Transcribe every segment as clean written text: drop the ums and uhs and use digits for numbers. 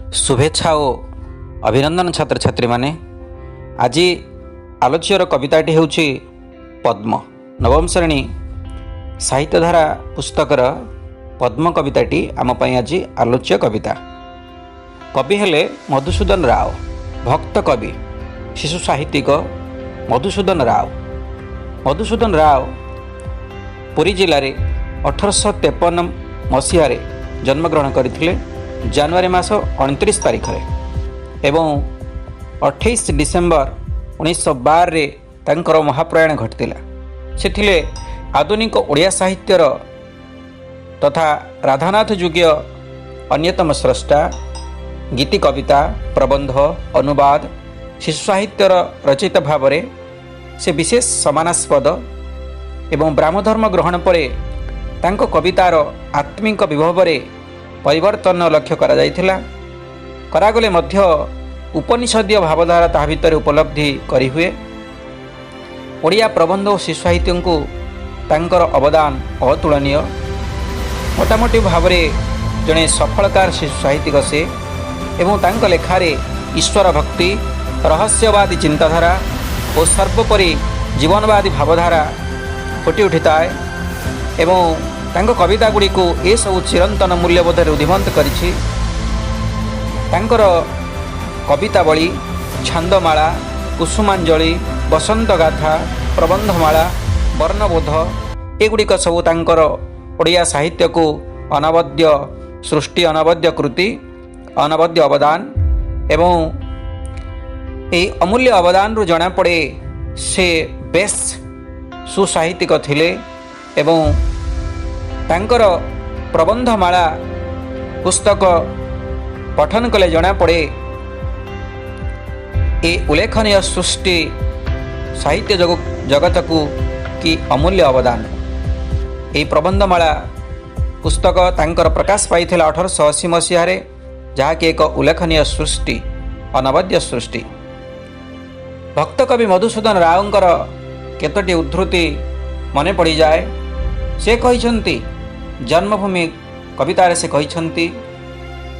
शुभेच्छा ओ अभिनंदन छात्र छात्री माने। आज आलोच्यर कविताटी हेउछि पद्म। नवम श्रेणी साहित्यधारा पुस्तकर पद्म कविताटी आम पई आज आलोच्य कविता। कवि हेले मधुसूदन राव, भक्त कवि शिशु साहित्यिक मधुसूदन राव। मधुसूदन राव पुरी जिले में 1853 मसीह जन्मग्रहण करथिले जनवरी मास 29 तारिख एवं 28 डिसेम्बर 1912 रे तांकर महाप्रयाण घटिला। सेथिले आधुनिक ओडिया साहित्यर तथा राधानाथ युगीय अन्यतम स्रष्टा, गीति कविता प्रबंध अनुवाद शिशु साहित्यर रचयिता भाव से विशेष समानास्पद एवं ब्राह्मधर्म ग्रहण पर तांको कवितार आत्मिक विभव परिवर्तन लक्ष्य करागले मध्य उपनिषदीय भावधारा ता भितर उपलब्धि करी हुए। ओडिया प्रबंध और शिशु साहित्य को तांकर अवदान अतुलनीय। मोटामोटी भाव जड़े सफलकार शिशु साहित्यिक से एवं तांको लेखारे ईश्वर भक्ति, रहस्यवादी चिंताधारा और सर्वोपरि जीवनवादी भावधारा फुटी उठिता एवं तांको कविता गुड़ी को ए सब चिरंतन मूल्यबोध उद्दीमंत करिछि। तांकर कवितावली, छंदमाला, कुसुमांजलि, बसंत गाथा, प्रबंधमाला, वर्णबोध एगुड़िक सब तांकर ओडिया साहित्य को अनवद्य सृष्टि, अनवद्य कृति, अनवद्य अवदान एवं ए अमूल्य अवदान रु जना पड़े से बेस सुसाहित्यिक थिले एवं तांकर प्रबंधमाला पुस्तक पठन कले जना पड़े ए उल्लेखनीय सृष्टि साहित्य जगत को कि अमूल्य अवदान। ए प्रबंधमाला पुस्तक तांकर प्रकाश पाई 1880 मसीह जहाँकि एक उल्लेखनीय सृष्टि, अनवद्य सृष्टि। भक्त कवि मधुसूदन रावंकर केतोटी उद्धृति मने पड़ी जाए। से कहिछंती जन्मभूमि कवितार से कहिछंती,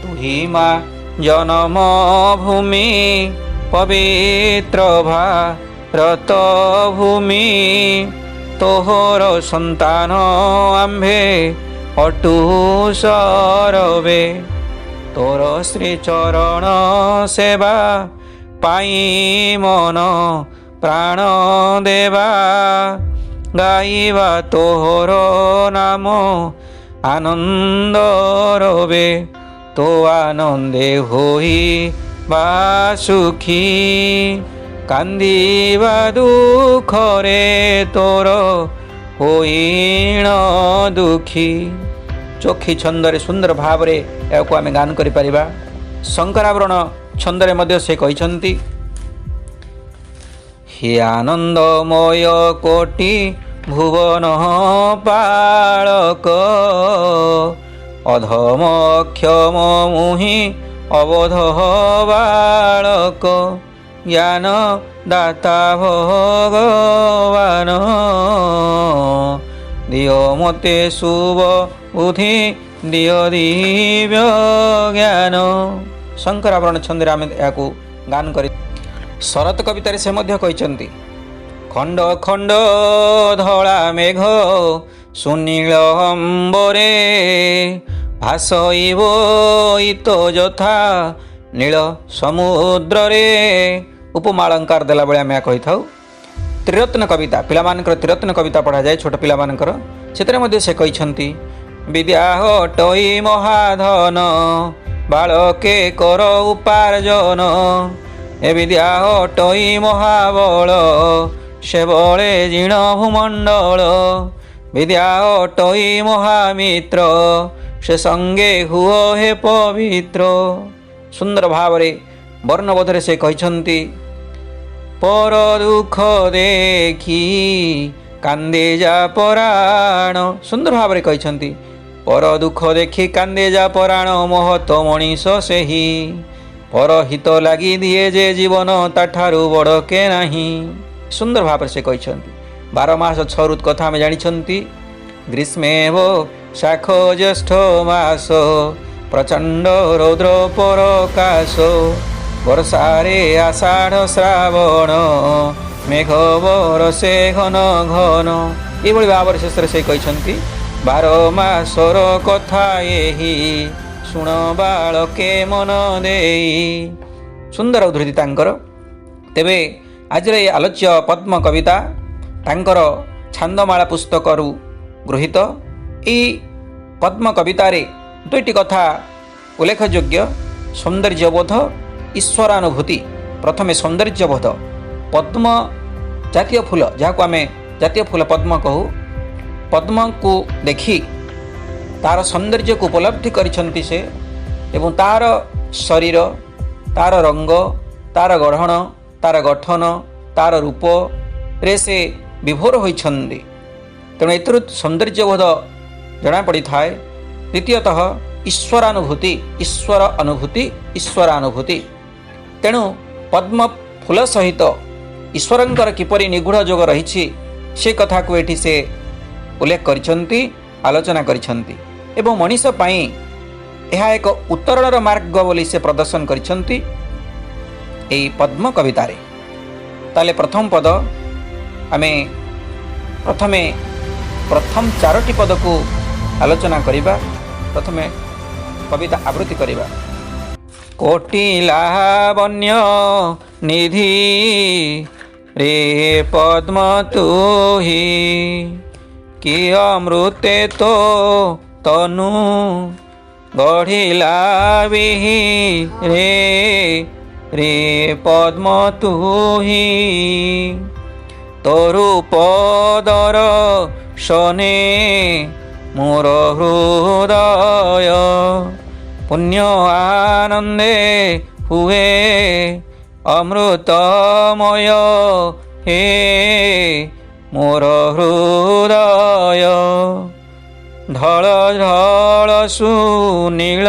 तुही माँ जन्मभूमि पवित्र भारत भूमि, तोहर संतान आम्भे अटू सरवे, तोर श्री चरण सेवा पाई मन प्राण देवा, गाइबा तोहर नाम आनंद रवे, तो आनंदे होई बा सुखी, कांदीबा दुखरे तोर होईण दुखी। चोखी छंदरे सुंदर भाव रे याको आमे गान करि परिबा। शंकराभरण छंदरे मध्य से कहिछंती, हे आनंदमय कोटि भुवन पालक, अधम क्षम मुहि अवध बालक, ज्ञान दाता भगवान, दियो मते शुभ बुद्धि दियो दिव्य ज्ञान। शंकराभरण छंदरे आमे याको गान करि। शरत कवितारे से मध्य कहिछंती, खंड खंड धला मेघ सुनील अंबरे, भासइब इत यथा नील समुद्र रे। उपमालंकार देला बेले आमे कहि थाउ। त्रिरत्न कविता पिलामानकर त्रिरत्न कविता पढ़ा जाए छोट पिलामानकर, सेतरे मध्य से कहिछंती, विद्या हटई महाधन बालके कर उपार्जन, ए विद्या हटई महाबल से बले जीर्ण भूमंडल, विद्या हटई महामित्र से संगे हुओ हे पवित्र। सुंदर भाव रे वर्णबोधरे से कहिछंती, पर दुख देखी कांदे जा पराण। सुंदर भाव रे कहिछंती, पर दुख देखी कांदे जा पराण, महत मनीष सेही, पर हित लगी दिए जे जीवन ताठारु बड़ के नाही। सुंदर भाव से कहिछंती। 12 मास 6 ऋतु कथा में जानिछंती, ग्रीष्मेव शाख ज्येष्ठ मास प्रचंड रौद्र प्रकाश वर्षारे आषाढ़ श्रावण मेघ बरसे घन घन ये भाव शेष से कहते 12 मासर कथा यही शुण बालके मन देई सुंदर उद्धृति तांकर। तेबे आज ये आलोच्य पद्म कविता तांकर छांदमाला पुस्तक गृहीत। ई पद्म कवितारे दुईटी कथा उल्लेखयोग्य सौंदर्यबोध ईश्वरानुभूति। प्रथमे सौंदर्यबोध पद्म जातीय फूल जहाँ आम जातीय फूल पद्म कहू पद्म को देखी तार सौंदर्य को उपलब्धि करिछंती से एवं तार शरीर तार रंग तार गढ़ण तार गठन तार रूप रे से विभोर होइछंती। तेणु एतरु सौंदर्यबोध जना पड़ी थाए। द्वितीयतः ईश्वरानुभूति ईश्वरानुभूति तेणु पद्म फूल सहित ईश्वरंकर किपरि निगूढ़ जोग रही से कथा को एठी से उल्लेख करिछंती आलोचना करिछंती एवं मनीष पाई यह एक उत्तरणर मार्ग बोली से प्रदर्शन करिछंती एई पद्म कवितारे। ताले प्रथम पद आमे प्रथम 4टी पद को आलोचना करिबा। प्रथमे कविता आवृत्ति करिबा। कोटि लावण्य निधि रे पद्म तुही कि अमृते तो तनु गढ़िला बिही रे पद्म तुही तोरु पदर शने मोर हृदय पुण्य आनंदे हुए अमृतमय हे मोर हृदय ढल ढल सुनील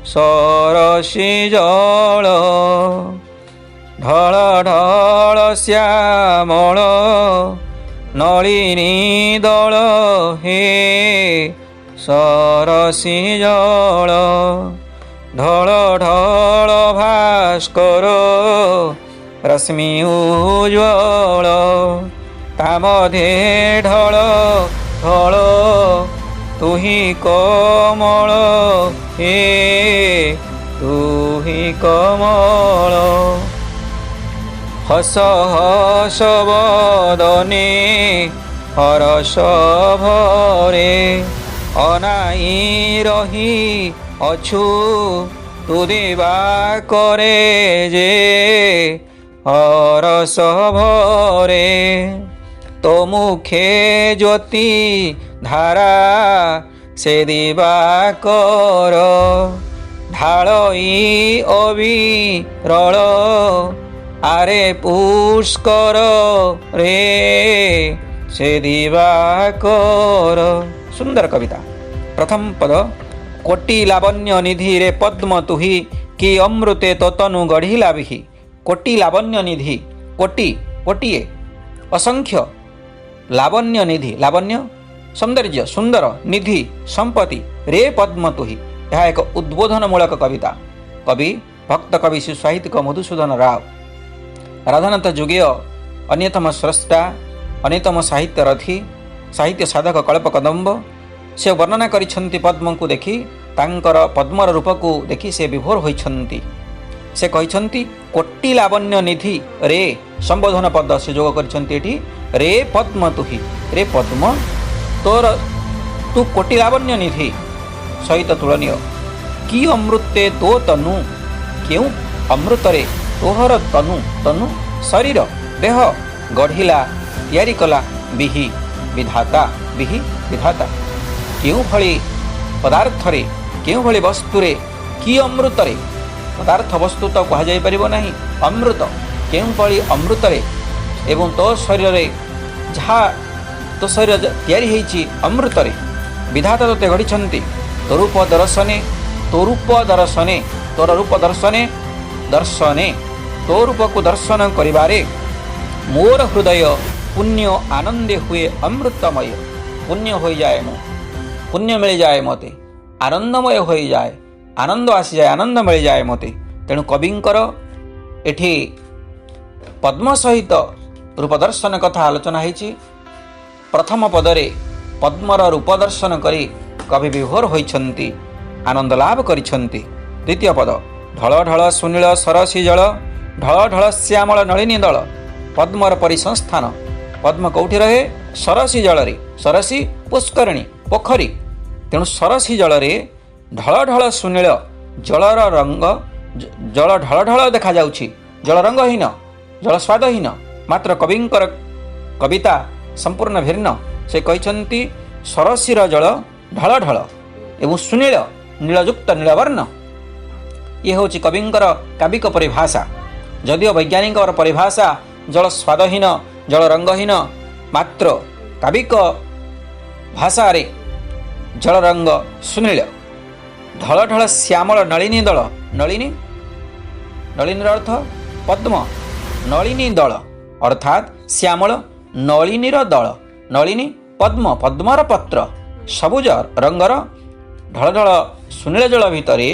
सरसी जल ढल ढल श्यामल नलिनी दल हे सरसी जल ढल ढल भास्कर रश्मि उज्ज्वल तामधे ढल ढल तुही कमल हे तुही कमल हस हस बदने हरस भरे अनाई रही अछु तु देवा करे जे हरस भरे तो मुखे ज्योति धारा से दिवा कर ढालई अविरल आरे पुष्कर रे से दिवा कर। सुंदर कविता। प्रथम पद कोटि लावण्य निधि रे पद्म तुही कि अमृते तो तनु गढ़िला बिही। कोटि लावण्य निधि कोटि कोटिए असंख्य लावण्य निधि लावण्य सौंदर्य सुंदर निधि संपत्ति रे पद्म तुही। यह एक उद्बोधनमूलक कविता। कवि भक्त कवि श्री साहित्यिक मधुसूदन राव राधानाथ जुगीय अन्यतम स्रष्टा अन्यतम साहित्य रथी साहित्य साधक कल्प कदम्ब से वर्णना करिछंती पद्म को देखी तांकर पद्मर रूप को देखी से विभोर होइछंती। से कहिछंती कोटि लावण्य निधि रे संबोधन पद से जोग करिछंती एठी रे पद्म तुही रे पद्म तोर तू कोटि लावण्य निधि सहित तुलनीय कि अमृते तो तनु क्यों अमृतरे तोहर तनु तनु शरीर देह गढ़िला तैयारी कला बिही विधाता बिही विधाता क्यों भली पदार्थरे क्यों भली वस्तुरे कि अमृतरे पदार्थ वस्तु तो कह जाई परिबो नहीं अमृत क्यों भली अमृतरे एवं तो शरीर जहाँ तो शरीर तैयारी होइछि अमृतरे विधाता तोते गढ़िछंती तोरूप दर्शने तोरूप दर्शने तोर रूप दर्शने दर्शने तो रूप को दर्शन करिबारे मोर हृदय पुण्य आनंदे हुए अमृतमय पुण्य हो जाए मो पुण्य मिल जाए मते ଆନନ୍ଦମୟ ହୋଇଯାଏ, ଆନନ୍ଦ ଆସିଯାଏ, ଆନନ୍ଦ ମିଳିଯାଏ ମୋତେ। ତେଣୁ କବିଙ୍କର ଏଠି ପଦ୍ମ ସହିତ ରୂପ ଦର୍ଶନ କଥା ଆଲୋଚନା ହୋଇଛି। ପ୍ରଥମ ପଦରେ ପଦ୍ମର ରୂପ ଦର୍ଶନ କରି କବି ବିଭୋର ହୋଇଛନ୍ତି, ଆନନ୍ଦ ଲାଭ କରିଛନ୍ତି। ଦ୍ୱିତୀୟ ପଦ ଢଳ ଢଳ ସୁନୀଳ ସରସୀ ଜଳ, ଢଳ ଢଳ ଶ୍ୟାମଳ ନଳିନୀ ଦଳ। ପଦ୍ମର ପରିସଂସ୍ଥାନ, ପଦ୍ମ କେଉଁଠି ରହେ? ସରସୀ ଜଳରେ। ସରସୀ ପୁଷ୍କରିଣୀ, ପୋଖରୀ। ତେଣୁ ସରସୀ ଜଳରେ ଢଳ ଢଳ ସୁନୀଳ, ଜଳର ରଙ୍ଗ, ଜଳ ଢଳ ଢଳ ଦେଖାଯାଉଛି, ଜଳ ରଙ୍ଗହୀନ, ଜଳ ସ୍ୱାଦହୀନ। ମାତ୍ର କବିଙ୍କର କବିତା ସମ୍ପୂର୍ଣ୍ଣ ଭିନ୍ନ। ସେ କହିଛନ୍ତି ସରସୀର ଜଳ ଢଳ ଢଳ ଏବଂ ସୁନୀଳ, ନୀଳଯୁକ୍ତ ନୀଳବର୍ଣ୍ଣ। ଇଏ ହେଉଛି କବିଙ୍କର କାବ୍ୟିକ ପରିଭାଷା। ଯଦିଓ ବୈଜ୍ଞାନିକର ପରିଭାଷା ଜଳ ସ୍ୱାଦହୀନ, ଜଳ ରଙ୍ଗହୀନ, ମାତ୍ର କାବ୍ୟିକ ଭାଷାରେ ଜଳ ରଙ୍ଗ ସୁନୀଳ। ଢଳ ଢଳ ଶ୍ୟାମଳ ନଳିନୀ ଦଳ, ନଳିନୀ, ନଳିନୀର ଅର୍ଥ ପଦ୍ମ, ନଳିନୀ ଦଳ ଅର୍ଥାତ୍ ଶ୍ୟାମଳ ନଳିନୀର ଦଳ, ନଳିନୀ ପଦ୍ମ, ପଦ୍ମର ପତ୍ର, ସବୁଜ ରଙ୍ଗର। ଢଳ ଢଳ ସୁନୀଳ ଜଳ ଭିତରେ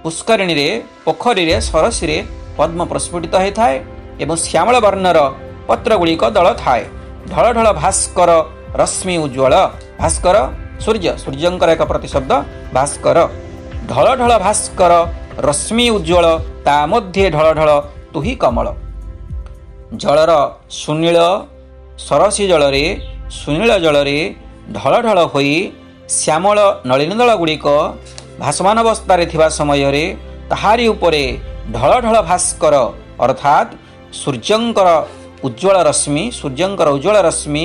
ପୁଷ୍କରିଣୀରେ, ପୋଖରୀରେ, ସରସୀରେ ପଦ୍ମ ପ୍ରସ୍ଫୁଟିତ ହୋଇଥାଏ ଏବଂ ଶ୍ୟାମଳ ବର୍ଣ୍ଣର ପତ୍ରଗୁଡ଼ିକ ଦଳ ଥାଏ। ଢଳ ଢଳ ଭାସ୍କର ରଶ୍ମି ଉଜ୍ଜ୍ୱଳ, ଭାସ୍କର ସୂର୍ଯ୍ୟ, ସୂର୍ଯ୍ୟଙ୍କର ଏକ ପ୍ରତିଶବ୍ଦ ଭାସ୍କର। ଢଳ ଢଳ ଭାସ୍କର ରଶ୍ମି ଉଜ୍ଜ୍ୱଳ, ତା ମଧ୍ୟରେ ଢଳ ଢଳ ତୁହି କମଳ। ଜଳର ସୁନୀଳ, ସରସୀ ଜଳରେ, ସୁନୀଳ ଜଳରେ ଢଳ ଢଳ ହୋଇ ଶ୍ୟାମଳ ନଳିନ ଦଳ ଗୁଡ଼ିକ ଭାସମାନ ଅବସ୍ଥାରେ ଥିବା ସମୟରେ ତାହାରି ଉପରେ ଢଳ ଢଳ ଭାସ୍କର ଅର୍ଥାତ୍ ସୂର୍ଯ୍ୟଙ୍କର ଉଜ୍ଜ୍ୱଳ ରଶ୍ମି, ସୂର୍ଯ୍ୟଙ୍କର ଉଜ୍ଜ୍ୱଳ ରଶ୍ମି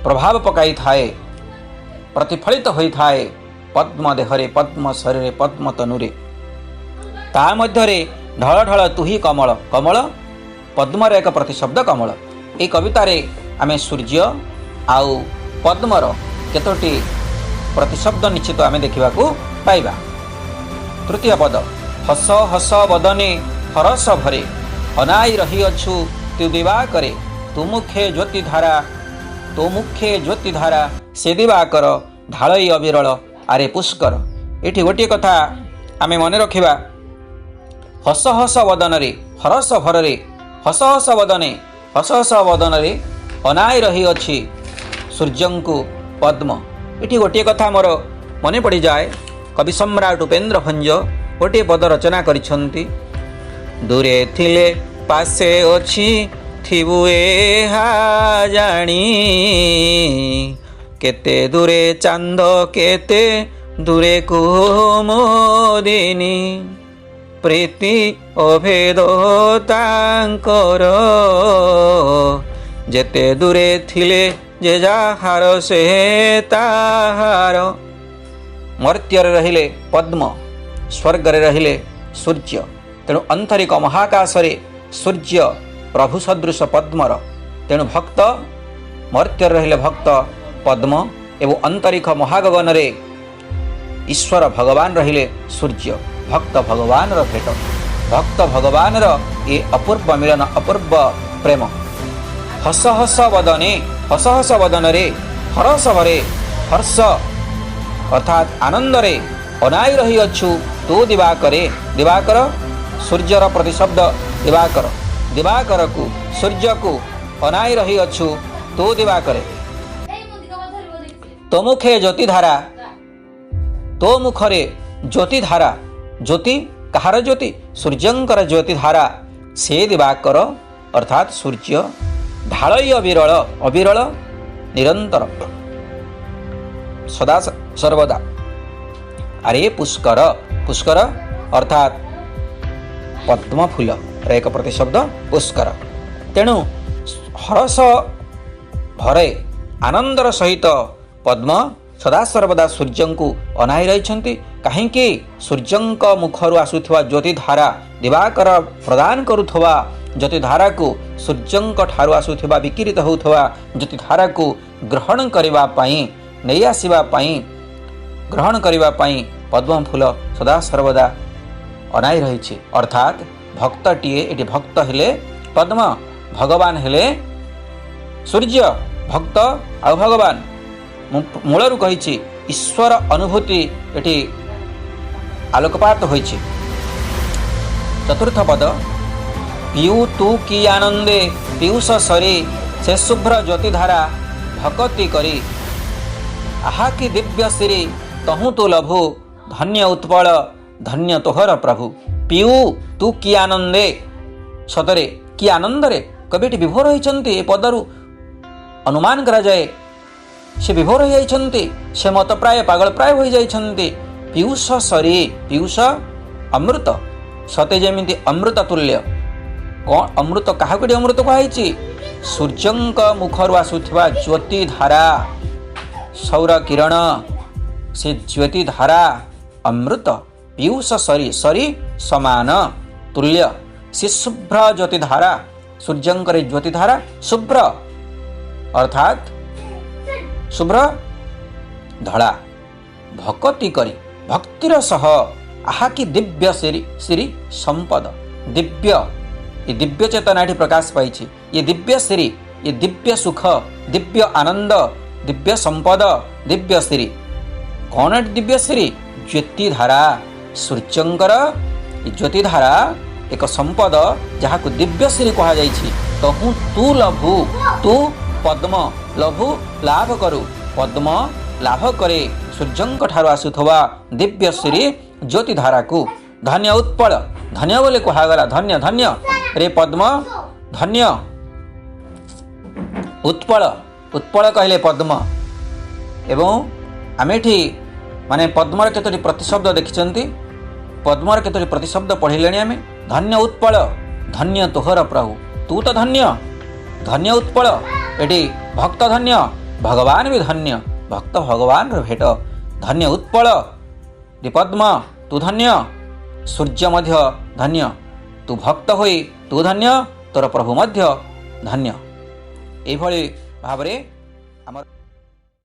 ପ୍ରଭାବ ପକାଇଥାଏ, ପ୍ରତିଫଳିତ ହୋଇଥାଏ ପଦ୍ମ ଦେହରେ, ପଦ୍ମ ଶରୀରରେ, ପଦ୍ମ ତନୁରେ। ତା ମଧ୍ୟରେ ଢଳ ଢଳ ତୁହି କମଳ, କମଳ ପଦ୍ମର ଏକ ପ୍ରତିଶବ୍ଦ କମଳ। ଏହି କବିତାରେ ଆମେ ସୂର୍ଯ୍ୟ ଆଉ ପଦ୍ମର କେତୋଟି ପ୍ରତିଶବ୍ଦ ନିଶ୍ଚିତ ଆମେ ଦେଖିବାକୁ ପାଇବା। ତୃତୀୟ ପଦ ହସ ହସ ବଦନେ ହରସ ଭରେ, ଅନାଇ ରହିଅଛୁ ତୁ ଦିବାକରେ, ତୁ ମୁଖେ ଜ୍ୟୋତି ଧାରା, ତୋ ମୁଖେ ଜ୍ୟୋତି ଧାରା, ସେ ଦିବାକର, ଢାଳଇ ଅବିରଳ ଆରେ ପୁଷ୍କର। ଏଠି ଗୋଟିଏ କଥା ଆମେ ମନେ ରଖିବା, ହସ ହସ ବଦନରେ, ହରସ ଭରରେ, ହସ ହସ ବଦନେ, ହସ ହସ ବଦନରେ ଅନାଇ ରହିଅଛି ସୂର୍ଯ୍ୟଙ୍କୁ ପଦ୍ମ। ଏଠି ଗୋଟିଏ କଥା ମୋର ମନେ ପଡ଼ିଯାଏ, କବି ସମ୍ରାଟ ଉପେନ୍ଦ୍ର ଭଞ୍ଜ ଗୋଟିଏ ପଦ ରଚନା କରିଛନ୍ତି। ଦୂରେ ଥିଲେ ପାଶେ ଅଛି ଥିବୁ ଏହା ଜାଣି, କେତେ ଦୂରେ ଚାନ୍ଦ କେତେ ଦୂରେ କୁମୋଦିନୀ, ପ୍ରୀତି ଅଭେଦ ତାଙ୍କର, ଯେତେ ଦୂରେ ଥିଲେ ଯେ ଯାହାର ସେ ତାହାର। ମର୍ତ୍ତ୍ୟରେ ରହିଲେ ପଦ୍ମ, ସ୍ୱର୍ଗରେ ରହିଲେ ସୂର୍ଯ୍ୟ। ତେଣୁ ଆନ୍ତରିକ ମହାକାଶରେ ସୂର୍ଯ୍ୟ ପ୍ରଭୁ ସଦୃଶ ପଦ୍ମର। ତେଣୁ ଭକ୍ତ, ମର୍ତ୍ତ୍ୟରେ ରହିଲେ ଭକ୍ତ ପଦ୍ମ ଏବଂ ଆନ୍ତରିକ ମହାଗଗନରେ ଈଶ୍ୱର ଭଗବାନ ରହିଲେ ସୂର୍ଯ୍ୟ। ଭକ୍ତ ଭଗବାନର ଭେଟ, ଭକ୍ତ ଭଗବାନର ଏ ଅପୂର୍ବ ମିଳନ, ଅପୂର୍ବ ପ୍ରେମ। ହସ ହସ ବଦନେ, ହସ ହସ ବଦନରେ, ହରସ ଭରେ, ହର୍ଷ ଅର୍ଥାତ୍ ଆନନ୍ଦରେ, ଅନାଇ ରହିଅଛୁ ତୁ ଦିବାକରେ, ଦିବାକର ସୂର୍ଯ୍ୟର ପ୍ରତିଶବ୍ଦ ଦିବାକର, ଦିବାକରକୁ, ସୂର୍ଯ୍ୟକୁ ଅନାଇ ରହିଅଛୁ ତୁ ଦିବାକରେ। ତୋ ମୁଖେ ଜ୍ୟୋତିଧାରା, ତୋ ମୁଖରେ ଜ୍ୟୋତିଧାରା, ଜ୍ୟୋତି କାହାର ଜ୍ୟୋତି? ସୂର୍ଯ୍ୟଙ୍କର ଜ୍ୟୋତିଧାରା, ସେ ଦିବାକର ଅର୍ଥାତ୍ ସୂର୍ଯ୍ୟ। ଢାଳଇ ଅବିରଳ, ଅବିରଳ ନିରନ୍ତର, ସଦା ସର୍ବଦା। ଆରେ ପୁଷ୍କର, ପୁଷ୍କର ଅର୍ଥାତ୍ ପଦ୍ମ ଫୁଲର ଏକ ପ୍ରତିଶବ୍ଦ ପୁଷ୍କର। ତେଣୁ ହରସ ଭରେ, ଆନନ୍ଦର ସହିତ ପଦ୍ମ ସଦାସର୍ବଦା ସୂର୍ଯ୍ୟଙ୍କୁ ଅନାଇ ରହିଛନ୍ତି। କାହିଁକି? ସୂର୍ଯ୍ୟଙ୍କ ମୁଖରୁ ଆସୁଥିବା ଜ୍ୟୋତିଧାରା, ଦିବାକର ପ୍ରଦାନ କରୁଥିବା ଜ୍ୟୋତିଧାରାକୁ, ସୂର୍ଯ୍ୟଙ୍କ ଠାରୁ ଆସୁଥିବା ବିକିରିତ ହେଉଥିବା ଜ୍ୟୋତିଧାରାକୁ ଗ୍ରହଣ କରିବା ପାଇଁ, ନେଇ ଆସିବା ପାଇଁ, ଗ୍ରହଣ କରିବା ପାଇଁ ପଦ୍ମ ଫୁଲ ସଦାସର୍ବଦା ଅନାଇ ରହିଛି। ଅର୍ଥାତ୍ ଭକ୍ତଟିଏ, ଏଠି ଭକ୍ତ ହେଲେ ପଦ୍ମ, ଭଗବାନ ହେଲେ ସୂର୍ଯ୍ୟ। ଭକ୍ତ ଆଉ ଭଗବାନ मूलरू कही ईश्वर अनुभूति एटी आलोकपात होइछि। चतुर्थ पद पीयू तू की आनंदे पीयूष सरी से शुभ्र ज्योतिधारा भकति करी आहा की दिव्य श्री तहु तू लभु धन्य उत्पल धन्य तोहर प्रभु। पीयू तू की आनंदे सतरे कि आनंदरे कविटी विभोर होइछन्ति। ए पदरु अनुमान करा जाए से विभोर होइछन्ति, से मत प्राय पागल प्राय होई जाइछन्ति। पीयूष सरी पीयूष अमृत सते जेमिति अमृत तुल्य। कौन अमृत क्या अमृत कहुई? सूर्यंक मुखर आसुवा ज्योति धारा सौर किरण से ज्योति धारा अमृत पीयूष सरी सरी समान तुल्य से शुभ्र ज्योति धारा सूर्यंकर ज्योति धारा शुभ्र अर्थात शुभ्र धड़ा भक्ति करी भक्तिर सह आहा की दिव्य श्री संपद दिव्य ये दिव्य चेतना प्रकाश पाई। ये दिव्य श्री ये दिव्य सुख दिव्य आनंद दिव्य संपद दिव्य श्री कौन दिव्य श्री ज्योति धारा सूर्यंकर ज्योति धारा एक संपद जहाँ को दिव्य श्री कहा तहु तू लभु तू पद्म लभु लाभ करू पद्म लाभ करे सूर्यंक ठार आसुवा दिव्य श्री ज्योति धारा को धन्य उत्पल धन्य बोले कहागला धन्य धन्य रे पद्म धन्य उत्पल उत्पल कहले पद्म एवं आमेठी माने पद्मर केतोटी प्रतिशब्द देखिचंती पद्मर केतोटी प्रतिशब्द पढ़िलेनी आमे धन्य उत्पल धन्य तोहर प्रभु तू तो धन्य धन्य उत्पल एटी भक्त धन्य भगवान भी धन्य भक्त भगवान भेट धन्य उत्पल रे पद्म तू धन्य सूर्य मध्य धन्य तू भक्त होई तू धन्य तोर प्रभु मध्य धन्य एभली भावरे आमर